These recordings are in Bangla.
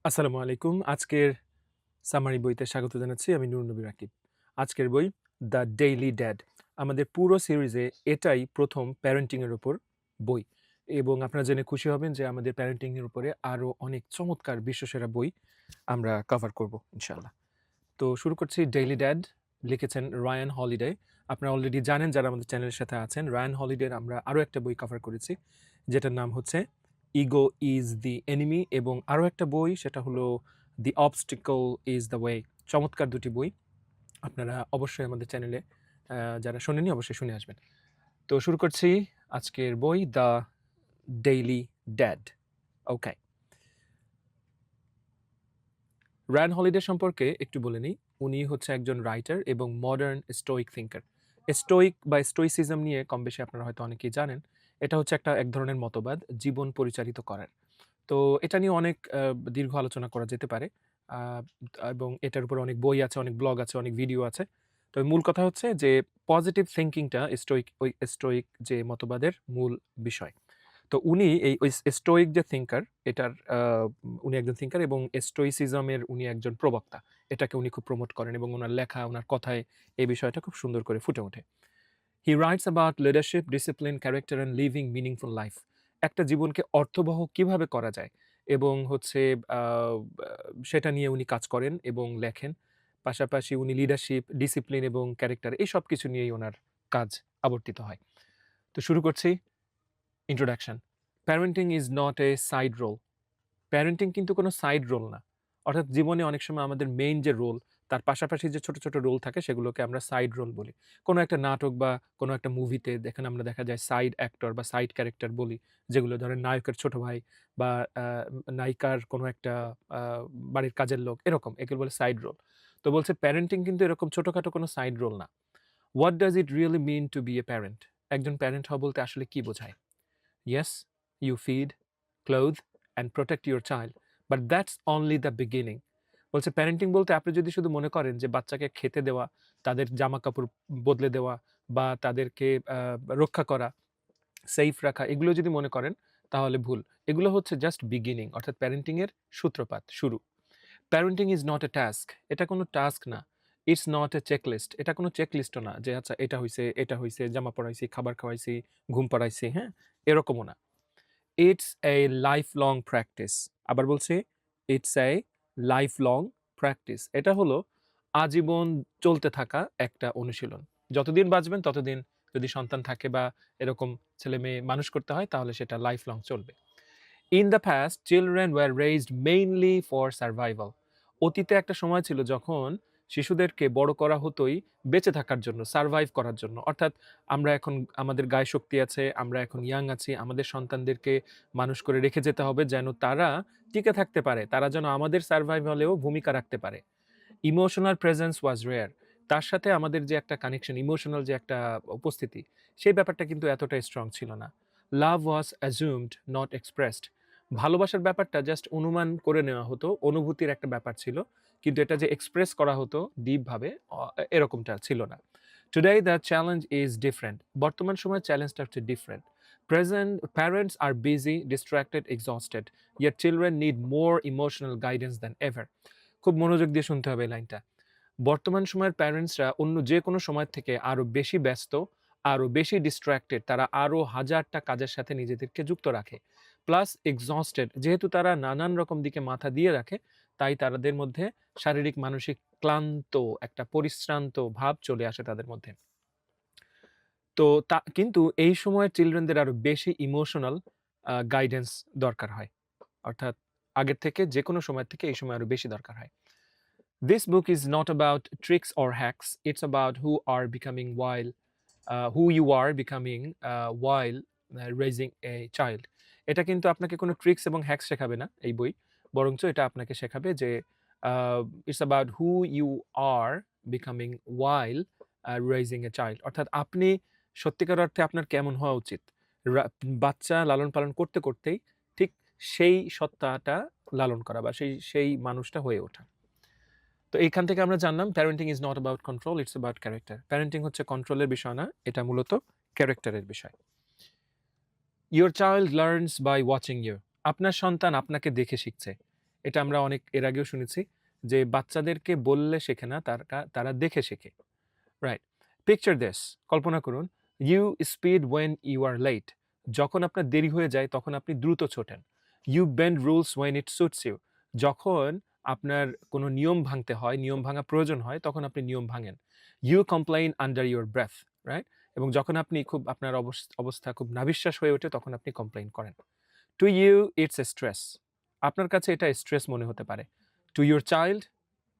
আসসালামু আলাইকুম। আজকের সামারি বইতে স্বাগত জানাচ্ছি। আমি নূর নবী রাকিব। আজকের বই 'দ্য ডেইলি ড্যাড'। আমাদের পুরো সিরিজে এটাই ১ম প্যারেন্টিং এর উপর বই। এবং আপনারা জেনে খুশি হবেন যে আমাদের প্যারেন্টিং এর উপরে আরো অনেক চমৎকার বিশ্বসেরা বই আমরা কভার করব ইনশাআল্লাহ। তো শুরু করছি 'ডেইলি ড্যাড' লিখেছেন রায়ান হলিডে। আপনারা অলরেডি জানেন যারা আমাদের চ্যানেলের সাথে আছেন। রায়ান হলিডের আমরা আরো একটা বই কভার করেছি। যেটার নাম হচ্ছে 'ইগো ইজ দ্য এনিমি' এবং আরো একটা বই সেটা হলো 'দ্য অবস্টিকল ইজ দ্য ওয়ে'। চমৎকার দুটি বই। আপনারা অবশ্যই আমাদের চ্যানেলে যারা শোনেননি অবশ্যই শুনে আসবেন। তো শুরু করছি আজকের বই 'The Daily Dad'. Okay. Ryan Holiday সম্পর্কে একটু বলে নিই। উনি হচ্ছে একজন রাইটার এবং মডার্ন স্টোইক থিংকার। স্টোইক বা স্টোইসিজম নিয়ে কমবেশি আপনারা হয়তো অনেকেই জানেন। এটা হচ্ছে এক ধরনের মতবাদ জীবন পরিচালিত করার। তো এটা নিয়ে অনেক দীর্ঘ আলোচনা করা যেতে পারে। আ এবং এটার উপরে অনেক বই আছে, অনেক ব্লগ আছে, অনেক ভিডিও আছে। তো মূল কথা হচ্ছে যে পজিটিভ থিংকিংটা স্টোইক যে মতবাদের মূল বিষয়। তো উনি এই ওই স্টোইক যে থিংকার এটার উনি একজন থিংকার এবং স্টোইসিজমের উনি একজন প্রবক্তা। এটাকে উনি খুব প্রমোট করেন এবং উনার লেখা, উনার কথায় এই বিষয়টা খুব সুন্দর করে ফুটে ওঠে। He writes about leadership, discipline, character and living meaningful life. একটা জীবনকে অর্থবহ কিভাবে করা যায় এবং হচ্ছে আ বা সেটা নিয়ে উনি কাজ করেন এবং লেখেন। পাশাপাশি উনি লিডারশিপ, ডিসিপ্লিন এবং ক্যারেক্টার এই সবকিছু নিয়েই উনার কাজ আবর্তিত হয়। তো শুরু করছি introduction. Parenting is not a side role. Parenting কিন্তু কোনো সাইড রোল না। অর্থাৎ জীবনে অনেক সময় আমাদের মেইন যে রোল, তার পাশাপাশি যে ছোট, ছোট রোল থাকে সেগুলোকে আমরা সাইড রোল বলি। কোনো একটা নাটক বা কোনো একটা মুভিতে দেখেন আমরা দেখা যায় সাইড অ্যাক্টর বা সাইড ক্যারেক্টার বলি। যেগুলো ধরেন নায়কের ছোট ভাই বা আ নায়িকার কোনো একটা আ বাড়ির কাজের লোক এরকম। এগুলো বলে সাইড রোল। তো বলছে প্যারেন্টিং কিন্তু এরকম ছোটখাটো কোনো সাইড রোল না। What does it really mean to be a parent? একজন প্যারেন্ট হওয়া বলতে আসলে কি বোঝায়? Yes, you feed, clothe and protect your child, but that's only the beginning. বলছে প্যারেন্টিং বলতে আপনি যদি শুধু মনে করেন যে বাচ্চাকে খেতে দেওয়া, তাদের জামাকাপড় বদলে দেওয়া বা তাদেরকে রক্ষা করা, সেইফ রাখা এগুলো যদি মনে করেন তাহলে ভুল। এগুলো হচ্ছে জাস্ট বিগিনিং অর্থাৎ প্যারেন্টিং এর সূত্রপাত, শুরু। Parenting is not A task. এটা কোনো টাস্ক না। It's not a checklist. এটা কোনো চেকলিস্টও না যে আচ্ছা এটা হইছে, জামা পরাইছি, খাবার খাওয়াইছি, ঘুম পাড়াইছি, হ্যাঁ? এরকমও না। It's a life long practice. আবার বলছি, it's a life long practice. এটা হলো আজীবন চলতে থাকা একটা অনুশীলন। যতদিন বাঁচবেন ততদিন যদি সন্তান থাকে বা এরকম ছেলে-মেয়ে মানুষ করতে হয় তাহলে সেটা লাইফ লং চলবে। In the past children were raised mainly for survival. অতীতে একটা সময় ছিল যখন শিশুদেরকে বড় করা হতোই বেঁচে থাকার জন্য, সারভাইভ করার জন্য। অর্থাৎ আমরা এখন আমাদের গায়ে শক্তি আছে, আমরা এখন ইয়াং আছি, আমাদের সন্তানদেরকে মানুষ করে রেখে যেতে হবে যেন তারা টিকে থাকতে পারে। তারা যেন আমাদের সারভাইভালেও ভূমিকা রাখতে পারে। ইমোশনাল প্রেজেন্স ওয়াজ রেয়ার। তার সাথে আমাদের যে একটা কানেকশন, ইমোশনাল যে একটা উপস্থিতি, সেই ব্যাপারটা কিন্তু এতটা স্ট্রং ছিল না। লাভ ওয়াজ অ্যাজিউমড, নট এক্সপ্রেসড। ভালোবাসার ব্যাপারটা জাস্ট অনুমান করে নেওয়া হতো, অনুভূতির একটা ব্যাপার ছিল। কিন্তু এটা যে এক্সপ্রেস করা হতো ডিপভাবে এরকমটা ছিল না। Today the challenge is different. বর্তমান সময়ের চ্যালেঞ্জটা হচ্ছে different. Present parents are busy, distracted, exhausted. Yet children need more emotional guidance than ever. খুব মনোযোগ দিয়ে শুনতে হবে এই লাইনটা। বর্তমান সময়ের প্যারেন্টসরা অন্য যেকোনো সময় থেকে আরো বেশি ব্যস্ত, আরো বেশি ডিস্ট্রাক্টেড। তারা আরো হাজারটা কাজের সাথে নিজেদেরকে যুক্ত রাখে। প্লাস এক্সহস্টেড যেহেতু তারা নানান রকম দিকে মাথা দিয়ে রাখে, তাই তাদের মধ্যে শারীরিক মানসিক ক্লান্ত একটা পরিশ্রান্ত ভাব চলে আসে তাদের মধ্যে। তো কিন্তু এই সময়ের চিলড্রেনদের আরো বেশি ইমোশনাল গাইডেন্স দরকার হয়। অর্থাৎ আগের থেকে যেকোনো সময় থেকে এই সময় আরো বেশি দরকার হয়। This book is not about tricks or hacks. It's about who you are becoming while raising a child. এটা কিন্তু আপনাকে কোনো ট্রিক্স এবং হ্যাকস শেখাবে না এই বই। বরঞ্চ এটা আপনাকে শেখাবে যে আ it's about who you are becoming while raising a child. অর্থাৎ আপনি সত্যিকার অর্থে আপনার কেমন হওয়া উচিত। বাচ্চা লালন-পালন করতে, করতেই ঠিক সেই সত্তাটা লালন করা বা সেই মানুষটা হয়ে ওঠা। তো এইখান থেকে আমরা জানলাম parenting is not about control, it's about character. Parenting হচ্ছে কন্ট্রোলের বিষয় না, এটা মূলত ক্যারেক্টারের বিষয়। Your child learns by watching you. আপনার সন্তান আপনাকে দেখে শিখছে। এটা আমরা অনেক এর আগেও শুনেছি যে বাচ্চাদেরকে বললে শেখে না, তারা দেখে শেখে। রাইট? পিকচার দিস, কল্পনা করুন, you speed when you are late. যখন আপনার দেরি হয়ে যায় তখন আপনি দ্রুত ছোটেন। You bend rules when it suits you. যখন আপনার কোনো নিয়ম ভাঙতে হয়, নিয়ম ভাঙা প্রয়োজন হয়, তখন আপনি নিয়ম ভাঙেন। You complain under your breath, right? এবং যখন আপনি খুব আপনার অবস্থা খুব নাভিশ্বাস হয়ে ওঠে তখন আপনি কমপ্লেইন করেন। To you it's a stress. আপনার কাছে এটা স্ট্রেস মনে হতে পারে। To your child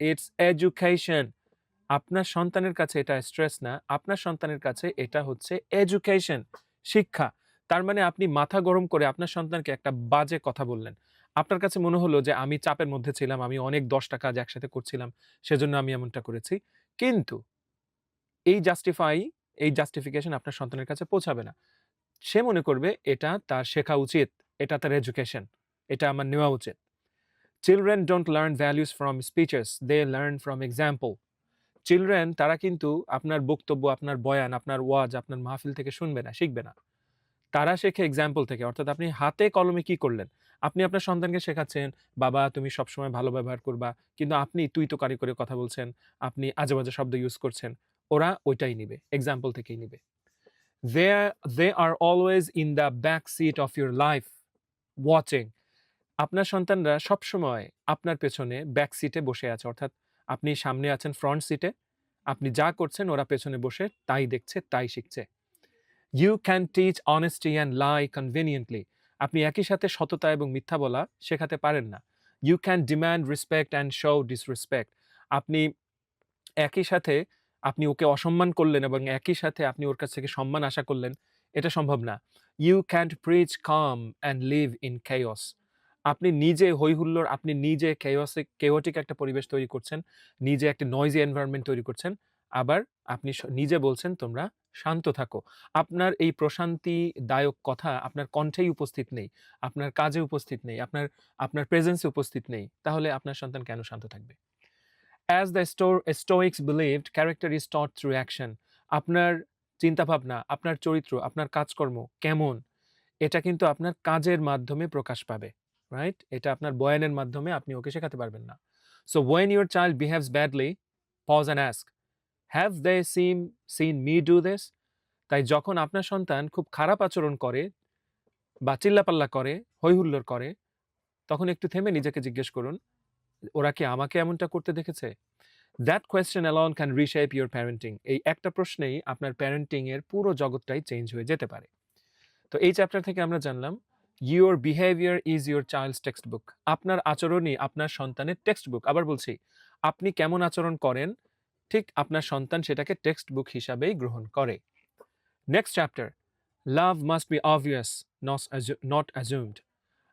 it's education. আপনার সন্তানের কাছে এটা স্ট্রেস না, আপনার সন্তানের কাছে এটা হচ্ছে এডুকেশন, শিক্ষা। তার মানে আপনি মাথা গরম করে আপনার সন্তানকে একটা বাজে কথা বললেন। আপনার কাছে মনে হলো যে আমি চাপের মধ্যে ছিলাম, আমি অনেক ১০টা কাজ একসাথে করছিলাম, সেজন্য আমি এমনটা করেছি। কিন্তু এই এই জাস্টিফিকেশন আপনার সন্তানের কাছে পৌঁছাবে না। সে মনে করবে এটা তার শেখা উচিত, এটা তার এডুকেশন, এটা আমার নেওয়া উচিত। Children don't learn values from speeches, they learn from example. Children তারা কিন্তু আপনার বক্তব্য, আপনার বয়ান, আপনার ওয়াজ, আপনার মাহফিল থেকে শুনবে না, শিখবে না। তারা শেখে এক্সাম্পল থেকে। অর্থাৎ আপনি হাতে কলমে কি করলেন? আপনি আপনার সন্তানকে শেখাচ্ছেন, "বাবা তুমি সবসময় ভালো ব্যবহার করবা।" কিন্তু আপনি তুই-তোকারি করে কথা বলছেন, আপনি আজে-বাজে শব্দ ইউজ করছেন। ওরা ওইটাই নিবে, এক্সাম্পল থেকেই নিবে। They are always in the back seat of your life watching. আপনার সন্তানরা সবসময় আপনার পেছনে ব্যাক সিটে বসে আছে। অর্থাৎ আপনি সামনে আছেন ফ্রন্ট সিটে। আপনি যা করছেন ওরা পেছনে বসে তাই দেখছে, তাই শিখছে। You can teach honesty and lie conveniently. আপনি একই সাথে সততা এবং মিথ্যা বলা শেখাতে পারেন না। You can demand respect and show disrespect. আপনি একই সাথে আপনি ওকে অসম্মান করলেন এবং একই সাথে আপনি ওর কাছ থেকে সম্মান আশা করলেন, এটা সম্ভব না। You can't preach calm and live in chaos. আপনি নিজে হই-হুল্লোড়, আপনি নিজে chaotic একটা পরিবেশ তৈরি করছেন, নিজে একটা noisy environment তৈরি করছেন। আবার আপনি নিজে বলছেন তোমরা শান্ত থাকো। আপনার এই প্রশান্তিদায়ক কথা আপনার কণ্ঠেই উপস্থিত নেই, আপনার কাজে উপস্থিত নেই, আপনার প্রেজেন্সে উপস্থিত নেই। তাহলে আপনার সন্তান কেন শান্ত থাকবে? As the Stoics believed, character is taught through action. আপনার চিন্তাভাবনা, আপনার চরিত্র, আপনার কাজকর্ম কেমন, এটা কিন্তু আপনার কাজের মাধ্যমে প্রকাশ পাবে। রাইট? এটা আপনার বয়ানের মাধ্যমে আপনি ওকে শেখাতে পারবেন না। So when your child behaves badly, pause and ask, have they seen me do this? তাই যখন আপনার সন্তান খুব খারাপ আচরণ করে বা চিল্লাপাল্লা করে, হৈ-হুল্লোড় করে, তখন একটু থেমে নিজেকে জিজ্ঞেস করুন, ওরা কি আমাকে এমনটা করতে দেখেছে? That question alone can reshape your parenting. এই একটা প্রশ্নেই আপনার প্যারেন্টিং এর পুরো জগৎটাই চেঞ্জ হয়ে যেতে পারে। তো এই চ্যাপ্টার থেকে আমরা জানলাম, your behavior is your child's textbook. আপনার আচরণই আপনার সন্তানের টেক্সট বুক। আবার বলছি, আপনি কেমন আচরণ করেন, ঠিক আপনার সন্তান সেটাকে টেক্সট বুক হিসাবেই গ্রহণ করে। Next chapter, love must be obvious, not assumed.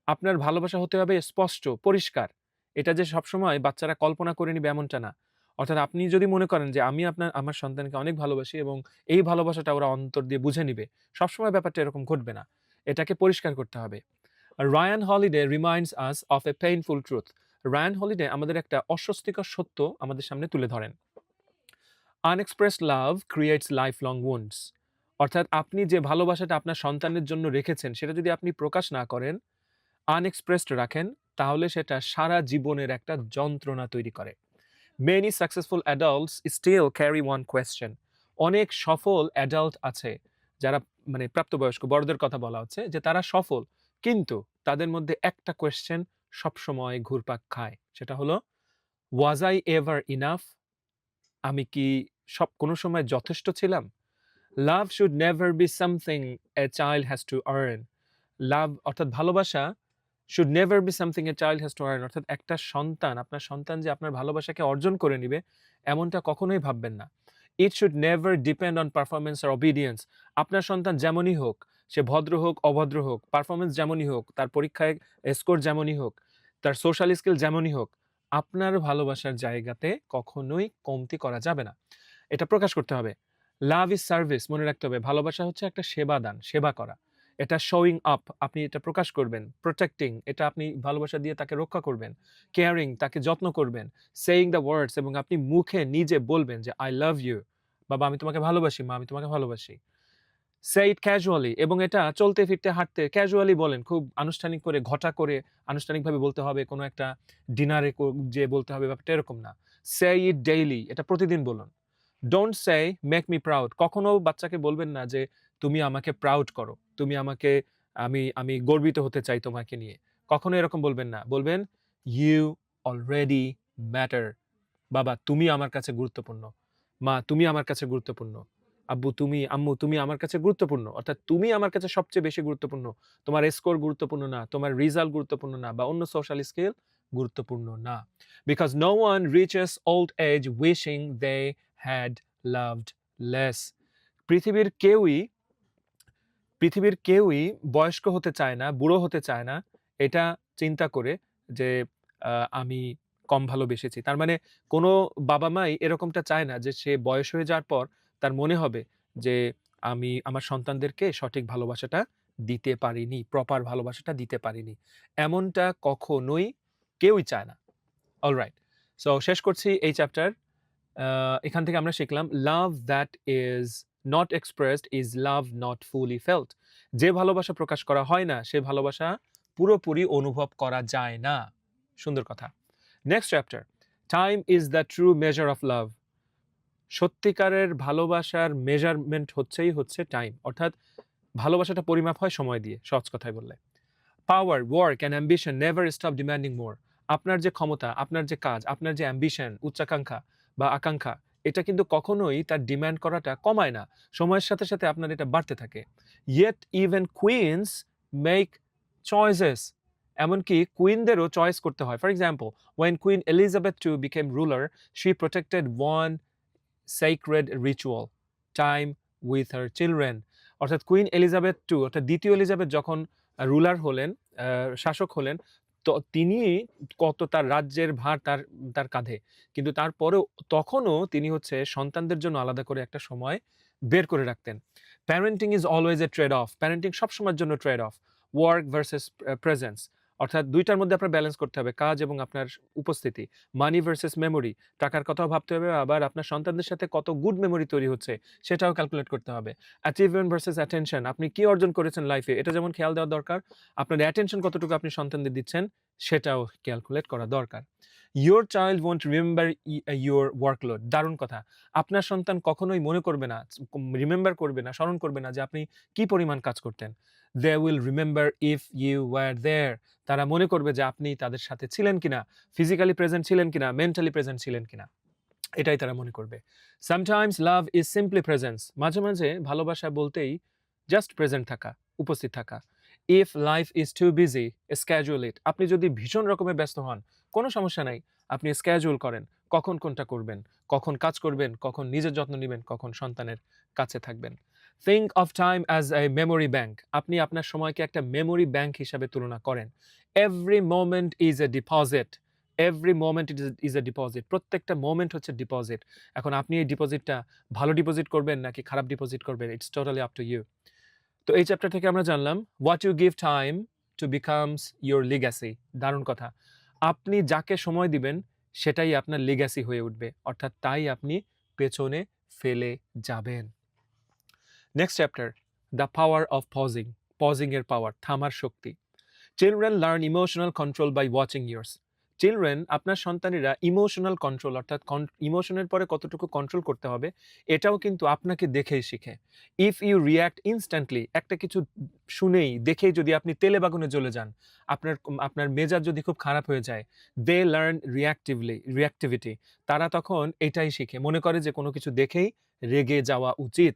আপনার ভালোবাসা হতে হবে স্পষ্ট, পরিষ্কার। এটা যে সবসময় বাচ্চারা কল্পনা করে নিবে এমনটা না। অর্থাৎ আপনি যদি মনে করেন যে আমি আমার সন্তানকে অনেক ভালোবাসি এবং এই ভালোবাসাটা ওরা অন্তর দিয়ে বুঝে নিবে, সবসময় ব্যাপারটা এরকম ঘটবে না। এটাকে পরিষ্কার করতে হবে। Ryan Holiday reminds us of a painful truth. Ryan Holiday আমাদের একটা অস্বস্তিকর সত্য আমাদের সামনে তুলে ধরেন। Unexpressed love creates lifelong wounds. অর্থাৎ আপনি যে ভালোবাসাটা আপনার সন্তানের জন্য রেখেছেন সেটা যদি আপনি প্রকাশ না করেন, আনএক্সপ্রেসড রাখেন, তাহলে সেটা সারা জীবনের একটা যন্ত্রণা তৈরি করে। Many successful adults still carry one question. অনেক সফল অ্যাডাল্ট আছে যারা মানে প্রাপ্তবয়স্ক বড়দের কথা বলা হচ্ছে যে তারা সফল, কিন্তু তাদের মধ্যে একটা কোয়েশ্চেন সবসময় ঘুরপাক খায়। সেটা হলো, was I ever enough? আমি কি কোনো সময় যথেষ্ট ছিলাম? Love should never be something a child has to earn. লাভ অর্থাৎ ভালোবাসা should never be something a child has to earn. অর্থাৎ আপনার সন্তান যে আপনার ভালোবাসাকে অর্জন করে নিবে, এমনটা কখনোই ভাববেন না। It should never depend on performance or obedience. আপনার সন্তান যেমনই হোক, সে ভদ্র হোক, অভদ্র হোক, পারফরম্যান্স যেমনই হোক, তার পরীক্ষায় স্কোর যেমনই হোক, তার সোশ্যাল স্কিল যেমনই হোক, আপনার ভালোবাসার জায়গাতে কখনোই কমতি করা যাবে না। এটা প্রকাশ করতে হবে। লাভ ইজ সার্ভিস, মনে রাখতে হবে। ভালোবাসা হচ্ছে একটা সেবা দান, সেবা করা। এটা শোয়িং আপ, আপনি এটা প্রকাশ করবেন। প্রোটেক্টিং, এটা আপনি ভালোবাসা দিয়ে তাকে রক্ষা করবেন। কেয়ারিং, তাকে যত্ন করবেন। সেইং দ্য ওয়ার্ডস, এবং আপনি মুখে নিজে বলবেন যে আই লাভ ইউ, বাবা আমি তোমাকে ভালোবাসি, মা আমি তোমাকে ভালোবাসি। সে ইট ক্যাজুয়ালি, এবং এটা চলতে ফিরতে হাঁটতে ক্যাজুয়ালি বলেন, খুব আনুষ্ঠানিক করে ঘটা করে আনুষ্ঠানিকভাবে বলতে হবে, কোনো একটা ডিনারে যে বলতে হবে ব্যাপারটা এরকম না। সে ইট ডেইলি, এটা প্রতিদিন বলুন। Don't say make me proud, কখনো বাচ্চাকে বলবেন না যে তুমি আমাকে প্রাউড করো, তুমি আমাকে, আমি আমি গর্বিত হতে চাই তোমাকে নিয়ে, কখনো এরকম বলবেন না। বলবেন ইউ অলরেডি ম্যাটার, বাবা তুমি আমার কাছে গুরুত্বপূর্ণ, মা তুমি আমার কাছে গুরুত্বপূর্ণ, আব্বু তুমি, আম্মু তুমি আমার কাছে গুরুত্বপূর্ণ, অর্থাৎ তুমি আমার কাছে সবচেয়ে বেশি গুরুত্বপূর্ণ। তোমার স্কোর গুরুত্বপূর্ণ না, তোমার রেজাল্ট গুরুত্বপূর্ণ না, বা অন্য সোশ্যাল স্কিল গুরুত্বপূর্ণ না। Because no one reaches old age wishing they had loved less. পৃথিবীর কেউই পৃথিবীর কেউই বয়স্ক হতে চায় না, বুড়ো হতে চায় না, এটা চিন্তা করে যে আমি কম ভালোবেসেছি। তার মানে কোনো বাবা-মাই এরকমটা চায় না যে সে বয়স হয়ে যাওয়ার পর তার মনে হবে যে আমি আমার সন্তানদেরকে সঠিক ভালোবাসাটা দিতে পারিনি, প্রপার ভালোবাসাটা দিতে পারিনি। এমনটা কখনোই কেউই চায় না। অলরাইট। সো শেষ করছি এই চ্যাপ্টার। এখান থেকে আমরা শিখলাম love that is not expressed is love not fully felt. যে ভালোবাসা প্রকাশ করা হয় না সে ভালোবাসা পুরোপুরি অনুভব করা যায় না। সুন্দর কথা। Next chapter, time is the true measure of love. সত্যিকারের ভালোবাসার মেজারমেন্ট হচ্ছে টাইম, অর্থাৎ ভালোবাসাটা পরিমাপ হয় সময় দিয়ে, সহজ কথায় বললে। Power, work and ambition never stop demanding more. আপনার যে ক্ষমতা, আপনার যে কাজ, আপনার যে অ্যাম্বিশন, উচ্চাকাঙ্ক্ষা বা আকাঙ্ক্ষা, এটা কিন্তু কখনোই তার ডিমান্ড করাটা কমায় না। সময়ের সাথে সাথে আপনার এটা বাড়তে থাকে। Yet even queens make choices. এমনকি কুইনদেরও চয়েস করতে হয়। For example, when Queen Elizabeth two became ruler, she protected one sacred ritual, time with her children। অর্থাৎ কুইন এলিজাবেথ টু, অর্থাৎ দ্বিতীয় এলিজাবেথ যখন রুলার হলেন, শাসক হলেন, তো তিনি কত তার রাজ্যের ভার তার তার কাঁধে, কিন্তু তারপরেও তখনও তিনি হচ্ছে সন্তানদের জন্য আলাদা করে একটা সময় বের করে রাখতেন। Parenting is always a trade of, parenting সবসময়ের জন্য trade of. Work versus presence, অর্থাৎ দুইটার মধ্যে আপনার ব্যালেন্স করতে হবে, কাজ এবং আপনার উপস্থিতি। মানি ভার্সেস মেমোরি, টাকার কথাও ভাবতে হবে, আবার আপনার সন্তানদের সাথে কত গুড মেমোরি তৈরি হচ্ছে সেটাও ক্যালকুলেট করতে হবে। অ্যাচিভমেন্ট ভার্সেস অ্যাটেনশন, আপনি কি অর্জন করেছেন লাইফে এটা যেমন খেয়াল দেওয়া দরকার, আপনার অ্যাটেনশন কতটুকু আপনি সন্তানদের দিচ্ছেন সেটাও ক্যালকুলেট করা দরকার। Your child won't remember your workload, দারুণ কথা। আপনার সন্তান কখনোই মনে করবে না, রিমেম্বার করবে না, স্মরণ করবে না যে আপনি কি পরিমাণ কাজ করতেন। They will remember if you were there, তারা মনে করবে যে আপনি তাদের সাথে ছিলেন কিনা, ফিজিক্যালি প্রেজেন্ট ছিলেন কিনা, মেন্টালি প্রেজেন্ট ছিলেন কিনা, এটাই তারা মনে করবে। Sometimes love is simply presence, মাঝে মাঝে ভালোবাসা বলতেই জাস্ট প্রেজেন্ট থাকা, উপস্থিত থাকা। If life is too busy schedule it, আপনি যদি ভীষণ রকমের ব্যস্ত হন কোনো সমস্যা নাই, আপনি স্ক্যাজুয়াল করেন কখন কোনটা করবেন, কখন কাজ করবেন, কখন নিজের যত্ন নেবেন, কখন সন্তানের কাছে থাকবেন। Think of time as a memory bank, আপনি আপনার সময়কে একটা মেমোরি ব্যাংক হিসাবে তুলনা করেন। Every moment is a deposit, every moment is a deposit, প্রত্যেকটা মোমেন্ট হচ্ছে ডিপোজিট। এখন আপনি এই ডিপোজিটটা ভালো ডিপোজিট করবেন নাকি খারাপ ডিপোজিট করবেন, it's totally up to you. তো এই চ্যাপ্টার থেকে আমরা জানলাম what you give time to becomes your legacy, দারুণ কথা। আপনি যাকে সময় দিবেন সেটাই আপনার লিগ্যাসি হয়ে উঠবে, অর্থাৎ তাই আপনি পেছনে ফেলে যাবেন। Next chapter, the power of pausing, pausing এর পাওয়ার, থামার শক্তি। Children learn emotional control by watching yours. Children, আপনার সন্তানেরা ইমোশনাল কন্ট্রোল, অর্থাৎ ইমোশনের পরে কতটুকু কন্ট্রোল করতে হবে এটাও কিন্তু আপনাকে দেখেই শিখে। ইফ ইউ রিয়্যাক্ট ইনস্ট্যান্টলি, একটা কিছু শুনেই দেখেই যদি আপনি তেলে বাগুনে জ্বলে যান, আপনার আপনার মেজাজ যদি খুব খারাপ হয়ে যায়, দে লার্ন রিয়াক্টিভিটি, তারা তখন এটাই শিখে, মনে করে যে কোনো কিছু দেখেই রেগে যাওয়া উচিত।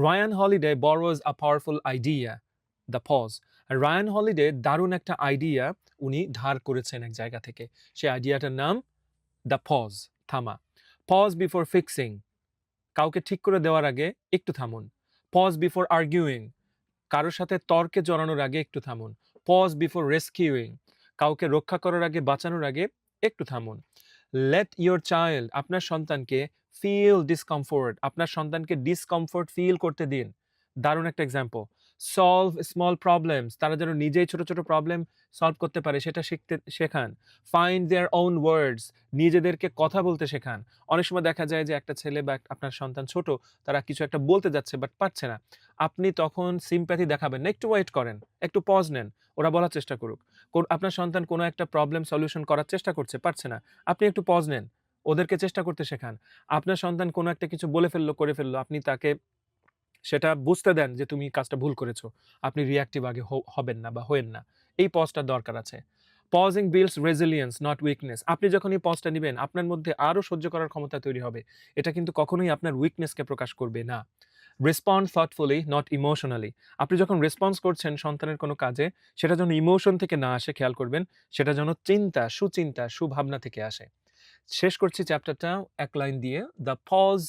Ryan Holiday borrows a powerful idea, the pause। Ryan Holiday দারুণ একটা আইডিয়া উনি ধার করেছেন এক জায়গা থেকে, সেই আইডিয়াটার নাম দ্য পজ, থামা। পজ বিফোর ফিক্সিং, কাউকে ঠিক করে দেওয়ার আগে একটু থামুন। পজ বিফোর আর্গুইং, কারোর সাথে তর্কে জড়ানোর আগে একটু থামুন। পজ বিফোর রেস্কিউইং, কাউকে রক্ষা করার আগে, বাঁচানোর আগে একটু থামুন। লেট ইয়োর চাইল্ড, আপনার সন্তানকে ফিল ডিসকমফোর্ট, আপনার সন্তানকে ডিসকমফোর্ট ফিল করতে দিন। দারুণ একটা এক্সাম্পল। সলভ স্মল প্রবলেমস, তারা যেন নিজেই ছোট ছোট প্রবলেম সলভ করতে পারে সেটা শিখতে শেখান। ফাইন্ড দেয়ার ওন ওয়ার্ডস, নিজেদেরকে কথা বলতে শেখান। অনেক সময় দেখা যায় যে একটা ছেলে বা আপনার সন্তান ছোট, তারা কিছু একটা বলতে যাচ্ছে বাট পারছে না। আপনি তখন সিম্প্যাথি দেখাবেন না, একটু ওয়েট করেন, একটু পজ নেন, ওরা বলার চেষ্টা করুক। আপনার সন্তান কোনো একটা প্রবলেম সলিউশন করার চেষ্টা করছে, পারছে না, আপনি একটু পজ নেন, ওদেরকে চেষ্টা করতে শেখান। আপনার সন্তান কোনো একটা কিছু বলে ফেললো, করে ফেললো, আপনি তাকে সেটা বুঝতে দেন যে তুমি কাজটা ভুল করেছো। আপনি রিঅ্যাক্টিভ আগে হবেন না বা হয়েন না। এই পজটার দরকার আছে। পজিং বিল্ডস রেজিলিয়েন্স নট উইকনেস। আপনি যখন এই পজটা নিবেন, আপনার মধ্যে আরো সহ্য করার ক্ষমতা তৈরি হবে। এটা কিন্তু কখনোই আপনার উইকনেসকে প্রকাশ করবে না। Respond থটফুলি not emotionally. আপনি যখন রেসপন্স করছেন সন্তানের কোনো কাজে, সেটা যেন ইমোশন থেকে না আসে, খেয়াল করবেন। সেটা যেন সুচিন্তা, সুভাবনা থেকে আসে। শেষ করছি চ্যাপ্টারটা এক লাইন দিয়ে, the pause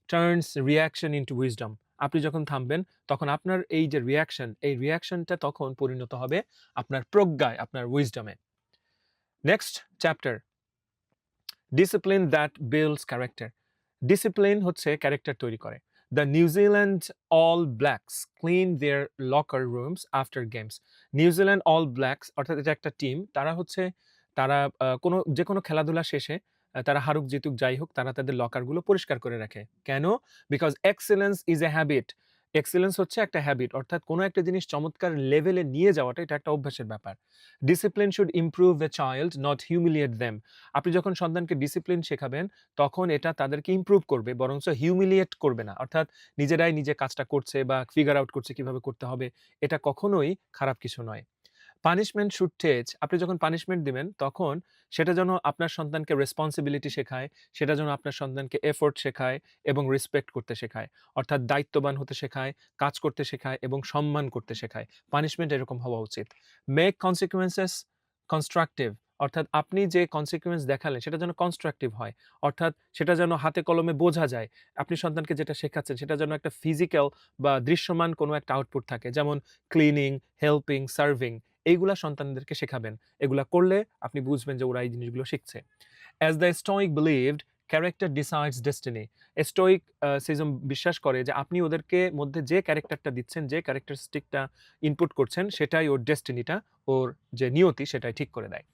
turns reaction into wisdom. আপনি যখন থামবেন, তখন আপনার এই যে রিঅ্যাকশন, এই রিঅ্যাকশনটা তখন পরিণত হবে আপনার প্রজ্ঞায়, আপনার উইজডমে। Next chapter, discipline that builds character. Discipline হচ্ছে ক্যারেক্টার তৈরি করে। The New Zealand All Blacks clean their locker rooms after games. New Zealand All Blacks অর্থাৎ এটা একটা টিম, তারা যে কোনো খেলাধুলা শেষে তারা হারুক জিতুক যাই হোক, তারা তাদের লকারগুলো পরিষ্কার করে রাখে। কেন? Because excellence is a habit. Excellence হচ্ছে একটা হ্যাবিট, অর্থাৎ কোনো একটা জিনিস চমৎকার লেভেলে নিয়ে যাওয়াটা, এটা একটা অভ্যাসের ব্যাপার। Discipline should improve the child not humiliate them. আপনি যখন সন্তানকে ডিসিপ্লিন শেখাবেন, তখন এটা তাদেরকে ইমপ্রুভ করবে, বরঞ্চ হিউমিলিয়েট করবে না। অর্থাৎ নিজেরাই নিজে কাজটা করছে বা ফিগার আউট করছে কিভাবে করতে হবে, এটা কখনোই খারাপ কিছু নয়। Punishment should tech. আপনি যখন পানিশমেন্ট দিবেন, তখন সেটা যেন আপনার সন্তানকে রেসপন্সিবিলিটি শেখায়, সেটা যেন আপনার সন্তানকে এফোর্ট শেখায় এবং রেসপেক্ট করতে শেখায়। অর্থাৎ দায়িত্ববান হতে শেখায়, কাজ করতে শেখায় এবং সম্মান করতে শেখায়। পানিশমেন্ট এরকম হওয়া উচিত। Make consequences constructive. অর্থাৎ আপনি যে কনসিকুয়েন্স দেখালেন সেটা যেন কনস্ট্রাকটিভ হয়। অর্থাৎ সেটা যেন হাতে কলমে বোঝা যায়। আপনি সন্তানকে যেটা শেখাচ্ছেন সেটা যেন একটা ফিজিক্যাল বা দৃশ্যমান কোনো একটা আউটপুট থাকে। যেমন ক্লিনিং, হেল্পিং, সার্ভিং, এইগুলা সন্তানদেরকে শেখাবেন। এগুলা করলে আপনি বুঝবেন যে ওরা এই জিনিসগুলো শিখছে। As the Stoic believed, character decides destiny. Stoicism বিশ্বাস করে যে আপনি ওদেরকে মধ্যে যে ক্যারেক্টারটা দিচ্ছেন, যে ক্যারেক্টারিস্টিকটা ইনপুট করছেন, সেটাই ওর ডেস্টিনিটা, ওর যে নিয়তি সেটাই ঠিক করে দেয়।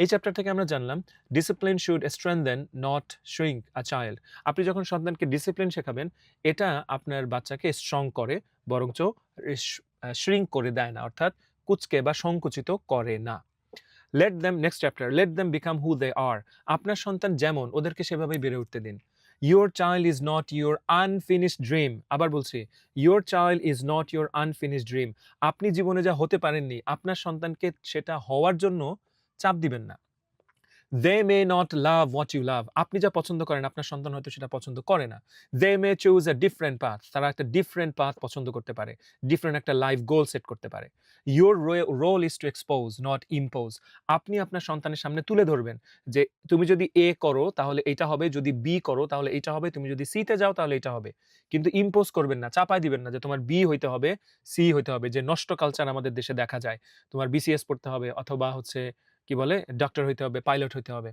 এই চ্যাপ্টার থেকে আমরা জানলাম discipline should strengthen not shrink a child. আপনি যখন সন্তানকে ডিসিপ্লিন শেখাবেন, এটা আপনার বাচ্চাকে স্ট্রং করে, বরঞ্চ শ্রিঙ্ক করে দেয় না, অর্থাৎ কুচকে বা সংকুচিত করে না। Let them, next chapter, let them become who they are. আপনার সন্তান যেমন, ওদেরকে সেভাবেই বেড়ে উঠতে দিন। Your child is not your unfinished dream. আবার বলছি, your child is not your unfinished dream. আপনি জীবনে যা হতে পারেননি, আপনার সন্তানকে সেটা হওয়ার জন্য চাপ দিবেন না। They may not love what you love. আপনি যা পছন্দ করেন, আপনার সন্তান হয়তো সেটা পছন্দ করে না। They may choose a different path. তারা একটা ডিফারেন্ট পাথ পছন্দ করতে পারে, ডিফারেন্ট একটা লাইফ গোল সেট করতে পারে। Your role is to expose not impose. আপনি আপনার সন্তানের সামনে তুলে ধরবেন যে তুমি যদি এ করো তাহলে এইটা হবে, যদি বি করো তাহলে এইটা হবে, তুমি যদি সি তে যাও তাহলে এইটা হবে। কিন্তু ইম্পোজ করবেন না, চাপায় দিবেন না যে তোমার বি হইতে হবে, সি হইতে হবে, যে নষ্ট কালচার আমাদের দেশে দেখা যায়। তোমার বিসিএস পড়তে হবে, অথবা হচ্ছে কি বলে, ডক্টর হইতে হবে, পাইলট হইতে হবে।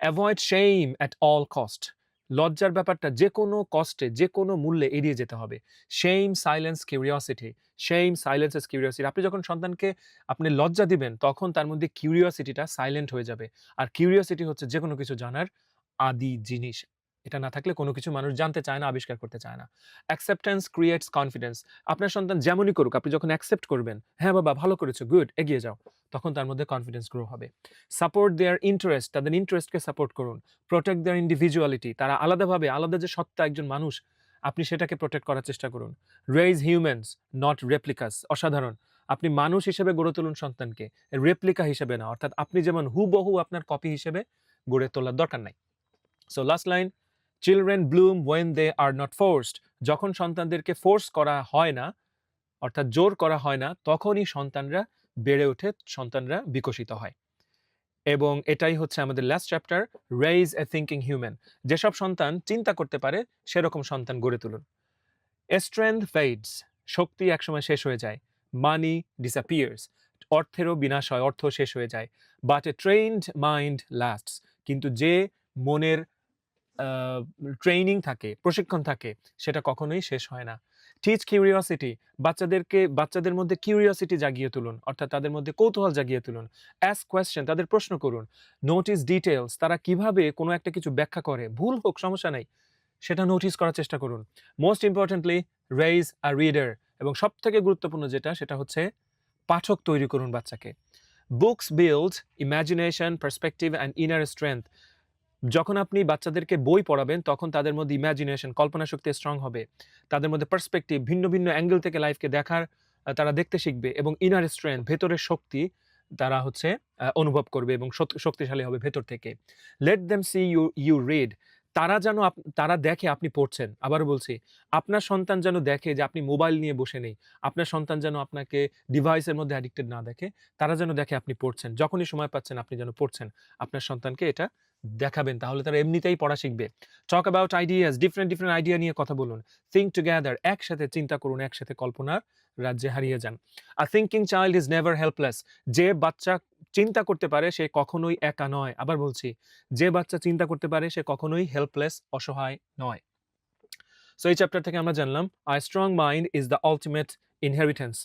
Avoid shame at all cost. লজ্জার ব্যাপারটা যে কোনো কস্টে, যে কোনো মূল্যে এড়িয়ে যেতে হবে। Shame silence curiosity. Shame silences curiosity. আপনি যখন সন্তানকে আপনি লজ্জা দিবেন, তখন তার মধ্যে কিউরিওসিটিটা সাইলেন্ট হয়ে যাবে। আর কিউরিওসিটি হচ্ছে যে কোনো কিছু জানার আদি জিনিস। এটা না থাকলে কোনো কিছু মানুষ জানতে চায় না, আবিষ্কার করতে চায় না। Acceptance creates confidence. আপনার সন্তান যেমনই করুক, আপনি যখন অ্যাকসেপ্ট করবেন, হ্যাঁ বাবা ভালো করেছো, গুড, এগিয়ে যাও, তখন তার মধ্যে কনফিডেন্স গ্রো হবে। Support their interest. তাদের ইন্টারেস্টকে সাপোর্ট করুন। Protect their individuality. তারা আলাদাভাবে, আলাদা যে সত্তা, একজন মানুষ, আপনি সেটাকে প্রোটেক্ট করার চেষ্টা করুন। Raise humans not replicas. অসাধারণ। আপনি মানুষ হিসেবে গড়ে তুলুন সন্তানকে, রেপ্লিকা হিসেবে না। অর্থাৎ আপনি যেমন হুবহু আপনার কপি হিসেবে গড়ে তোলার দরকার নাই। So last line, children bloom when they are not forced. যখন সন্তানদেরকে ফোর্স করা হয় না, অর্থাৎ জোর করা হয় না, তখনই সন্তানরা বেড়ে ওঠে, সন্তানরা বিকশিত হয়। এবং এটাই হচ্ছে আমাদের লাস্ট চ্যাপ্টার, রেইজ এ থিঙ্কিং হিউম্যান। যেসব সন্তান চিন্তা করতে পারে, সেরকম সন্তান গড়ে তুলুন। Strength fades. শক্তি একসময় শেষ হয়ে যায়। মানি ডিসঅ্যাপিয়ার্স। অর্থেরও বিনাশ হয়, অর্থ শেষ হয়ে যায়। But a trained mind lasts. কিন্তু যে মনের ট্রেনিং থাকে, প্রশিক্ষণ থাকে, সেটা কখনোই শেষ হয় না। টিচ কিউরিওসিটি, বাচ্চাদের মধ্যে কিউরিওসিটি জাগিয়ে তুলুন, অর্থাৎ তাদের মধ্যে কৌতূহল জাগিয়ে তুলুন। অ্যাস্ক কোয়েশ্চেন, তাদের প্রশ্ন করুন। নোটিস ডিটেইলস, তারা কিভাবে কোনো একটা কিছু ব্যাখ্যা করে, ভুল হোক সমস্যা নাই, সেটা নোটিস করার চেষ্টা করুন। মোস্ট ইম্পর্টেন্টলি রেইজ আ রিডার, এবং সবথেকে গুরুত্বপূর্ণ যেটা সেটা হচ্ছে পাঠক তৈরি করুন বাচ্চাকে। Books build imagination, perspective and inner strength. যখন আপনি বাচ্চাদেরকে বই পড়াবেন তখন তাদের মধ্যে ইমাজিনেশন, কল্পনা শক্তি স্ট্রং হবে। তাদের মধ্যে পার্সপেক্টিভ, ভিন্ন ভিন্ন অ্যাঙ্গেল থেকে লাইফকে দেখার তারা দেখতে শিখবে, এবং ইনার স্ট্রেংথ, ভেতরের শক্তি তারা হচ্ছে অনুভব করবে এবং শক্তিশালী হবে ভেতর থেকে। Let them see you read. তারা দেখে আপনি পড়ছেন। আবারও বলছি, আপনার সন্তান যেন দেখে যে আপনি মোবাইল নিয়ে বসে নেই। আপনার সন্তান যেন আপনাকে ডিভাইসের মধ্যে অ্যাডিক্টেড না দেখে। তারা যেন দেখে আপনি পড়ছেন। যখনই সময় পাচ্ছেন আপনি যেন পড়ছেন। আপনার সন্তানকে এটা দেখাবেন, তাহলে তারা এমনিতেই পড়া শিখবে। Talk about ideas, different idea নিয়ে কথা বলুন। থিংক টুগেদার, একসাথে চিন্তা করুন, একসাথে কল্পনার রাজ্যে হারিয়ে যান। A thinking child is never helpless. যে বাচ্চা চিন্তা করতে পারে সে কখনোই একা নয়। আবার বলছি, যে বাচ্চা চিন্তা করতে পারে সে কখনোই হেল্পলেস, অসহায় নয়। সো এই চ্যাপ্টার থেকে আমরা জানলাম আ strong mind is the ultimate inheritance.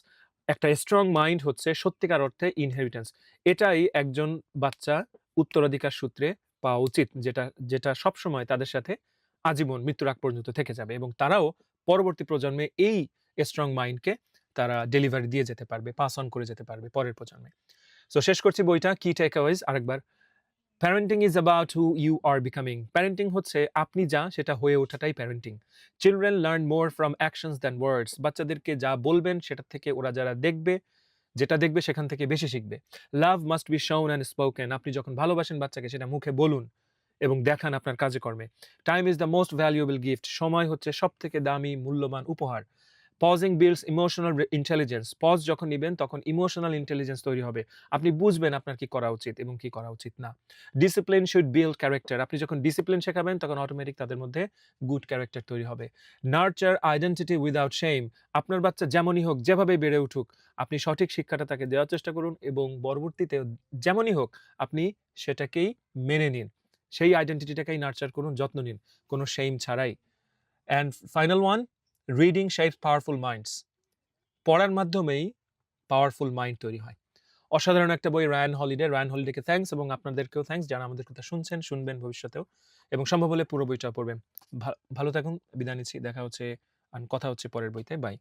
একটা স্ট্রং মাইন্ড হচ্ছে সত্যিকার অর্থে ইনহেরিটেন্স। এটাই একজন বাচ্চা উত্তরাধিকার সূত্রে পাওয়া উচিত, যেটা যেটা সবসময় তাদের সাথে আজীবন মৃত্যুর আগ পর্যন্ত থেকে যাবে, এবং তারাও পরবর্তী প্রজন্মে এই স্ট্রং মাইন্ডকে তারা ডেলিভারি দিয়ে যেতে পারবে, পাস অন করে যেতে পারবে পরের প্রজন্মে। সো শেষ করছি বইটা, কি টেকঅ্যাওয়েজ আরেকবার। Parenting is about who you are becoming. Parenting হচ্ছে আপনি যা সেটা হয়ে ওঠাটাই parenting. Children learn more from actions than words. বাচ্চাদেরকে যা বলবেন সেটা থেকে ওরা যেটা দেখবে সেখান থেকে বেশি শিখবে। Love must be shown and spoken. আপনি যখন ভালোবাসেন বাচ্চাকে সেটা মুখে বলুন এবং দেখান আপনার কাজে কর্মে। Time is the most valuable gift. সময় হচ্ছে সবথেকে দামি মূল্যবান উপহার। পজিং বিল্ডস ইমোশনাল ইন্টেলিজেন্স। পজ যখন নিবেন তখন ইমোশনাল ইন্টেলিজেন্স তৈরি হবে। আপনি বুঝবেন আপনার কি করা উচিত এবং কি করা উচিত না। Discipline should build character. আপনি যখন ডিসিপ্লিন শেখাবেন তখন অটোমেটিক তাদের মধ্যে গুড ক্যারেক্টার তৈরি হবে। Nurture identity without shame. আপনার বাচ্চা যেমনই হোক, যেভাবে বেড়ে উঠুক, আপনি সঠিক শিক্ষাটা তাকে দেওয়ার চেষ্টা করুন, এবং পরবর্তীতে যেমনই হোক আপনি সেটাকেই মেনে নিন। সেই আইডেন্টিটিটাকেই নার্চার করুন, যত্ন নিন, কোনো শেম ছাড়াই। And final one, reading shapes powerful minds. পড়ার মাধ্যমেই পাওয়ারফুল মাইন্ড তৈরি হয়। অসাধারণ একটা বই রায়ান হলিডে। রায়ান হলিডেকে থ্যাঙ্কস, এবং আপনাদেরকেও থ্যাঙ্কস যারা আমাদের কথা শুনছেন, শুনবেন ভবিষ্যতেও, এবং সম্ভব হলে পুরো বইটা পড়বেন। ভালো থাকুন, বিদায় নিচ্ছি। দেখা হচ্ছে, কথা হচ্ছে পরের বইতে। বাই।